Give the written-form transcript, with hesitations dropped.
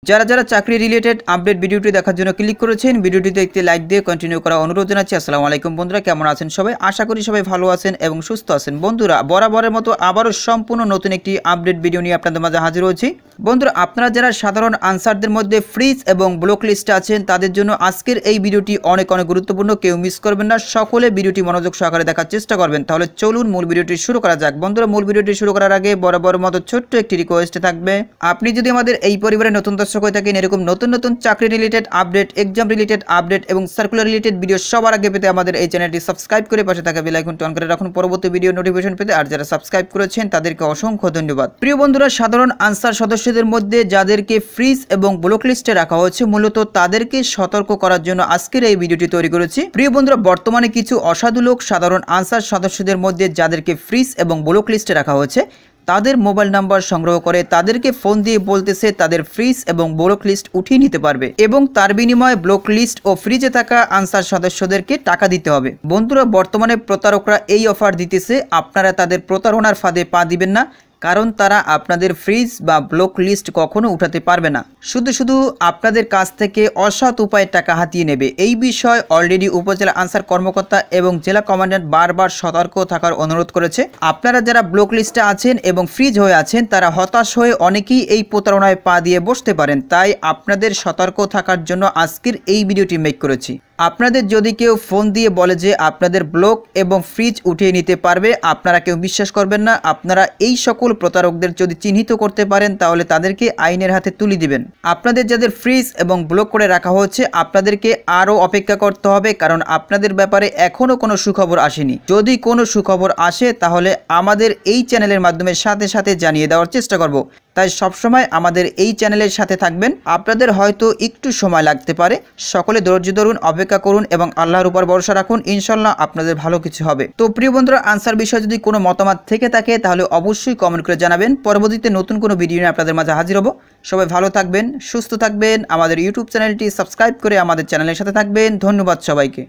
যারা যারা চাকরি রিলেটেড আপডেট ভিডিওটি দেখার জন্য ক্লিক করেছেন, ভিডিওটি দেখতে লাইক দিয়ে কন্টিনিউ করা অনুরোধ জানাচ্ছি। আসসালামু আলাইকুম বন্ধুরা, কেমন আছেন সবাই? আশা করি সবাই ভালো আছেন এবং সুস্থ আছেন। বন্ধুরা, বরাবরের মতো আবারও সম্পূর্ণ নতুন একটি আপডেট ভিডিও নিয়ে আপনাদের মাঝে হাজির হয়েছি। বন্ধুরা, আপনারা যারা সাধারণ আনসারদের মধ্যে ফ্রিজ এবং ব্লক লিস্টে আছেন তাদের জন্য আজকের এই ভিডিওটি অনেক গুরুত্বপূর্ণ। কেউ মিস করবেন না, সকলে ভিডিওটি মনোযোগ সহকারে দেখার চেষ্টা করবেন। তাহলে চলুন মূল ভিডিওটি শুরু করা যাক। বন্ধুরা, মূল ভিডিওটি শুরু করার আগে বরাবরের মতো ছোট্ট একটি রিকোয়েস্ট থাকবে, আপনি যদি আমাদের এই পরিবারের নতুন দর্শক হয়ে থাকেন, এরকম নতুন নতুন চাকরি related update, exam related update এবং সার্কুলার রিলেটেড ভিডিও সবার আগে পেতে আমাদের এই চ্যানেলটি সাবস্ক্রাইব করে পাশে থাকা বেল আইকনটি অন করে রাখুন পরবর্তী ভিডিও নোটিফিকেশন পেতে। আর যারা সাবস্ক্রাইব করেছেন তাদেরকে অসংখ্য ধন্যবাদ। প্রিয় বন্ধুরা, সাধারণ আনসার সদস্যদের মধ্যে যাদেরকে ফ্রিজ এবং ব্লক লিস্টে রাখা হয়েছে, মূলত তাদেরকে সতর্ক করার জন্য আজকের এই ভিডিওটি তৈরি করেছি। প্রিয় বন্ধুরা, বর্তমানে কিছু অসাধু লোক সাধারণ আনসার সদস্যদের মধ্যে যাদেরকে ফ্রিজ এবং ব্লক লিস্টে রাখা হয়েছে তাদের মোবাইল নাম্বার সংগ্রহ করে তাদেরকে ফোন দিয়ে বলতেছে তাদের ফ্রিজ এবং ব্লক লিস্ট উঠিয়ে নিতে পারবে এবং তার বিনিময়ে ব্লক লিস্ট ও ফ্রিজে থাকা আনসার সদস্যদেরকে টাকা দিতে হবে। বন্ধুরা, বর্তমানে প্রতারকরা এই অফার দিতেছে, আপনারা তাদের প্রতারণার ফাঁদে পা দিবেন না, কারণ তারা আপনাদের ফ্রিজ বা ব্লক লিস্ট কখনো উঠাতে পারবে না, শুধু আপনাদের কাছ থেকে অসৎ উপায়ে টাকা হাতিয়ে নেবে। এই বিষয়ে অলরেডি উপজেলা আনসার কর্মকর্তা এবং জেলা কমান্ড্যান্ট বারবার সতর্ক থাকার অনুরোধ করেছে। আপনারা যারা ব্লক লিস্টে আছেন এবং ফ্রিজ হয়ে আছেন তারা হতাশ হয়ে অনেকেই এই প্রতারণায় পা দিয়ে বসতে পারেন, তাই আপনাদের সতর্ক থাকার জন্য আজকের এই ভিডিওটি মেক করেছি। আপনাদের যদি কেউ ফোন দিয়ে বলে যে আপনাদের ব্লক এবং ফ্রিজ উঠিয়ে নিতে পারবে, আপনারা কেউ বিশ্বাস করবেন না। আপনারা এই সকল প্রতারকদের যদি চিহ্নিত করতে পারেন তাহলে তাদেরকে আইনের হাতে তুলে দিবেন। আপনাদের যাদের ফ্রিজ এবং ব্লক করে রাখা হচ্ছে আপনাদেরকে আরও অপেক্ষা করতে হবে, কারণ আপনাদের ব্যাপারে এখনও কোনো সুখবর আসেনি। যদি কোনো সুখবর আসে তাহলে আমাদের এই চ্যানেলের মাধ্যমে সাথে সাথে জানিয়ে দেওয়ার চেষ্টা করব। তাই সবসময় আমাদের এই চ্যানেলের সাথে থাকবেন। আপনাদের হয়তো একটু সময় লাগতে পারে, সকলে ধৈর্য ধরুন, অপেক্ষা করুন এবং আল্লাহর উপর ভরসা রাখুন, ইনশাল্লাহ আপনাদের ভালো কিছু হবে। তো প্রিয় বন্ধুরা, আনসার বিষয়ে যদি কোনো মতামত থেকে থাকে তাহলে অবশ্যই কমেন্ট করে জানাবেন। পরবর্তীতে নতুন কোনো ভিডিও নিয়ে আপনাদের মাঝে হাজির হব। সবাই ভালো থাকবেন, সুস্থ থাকবেন, আমাদের ইউটিউব চ্যানেলটি সাবস্ক্রাইব করে আমাদের চ্যানেলের সাথে থাকবেন। ধন্যবাদ সবাইকে।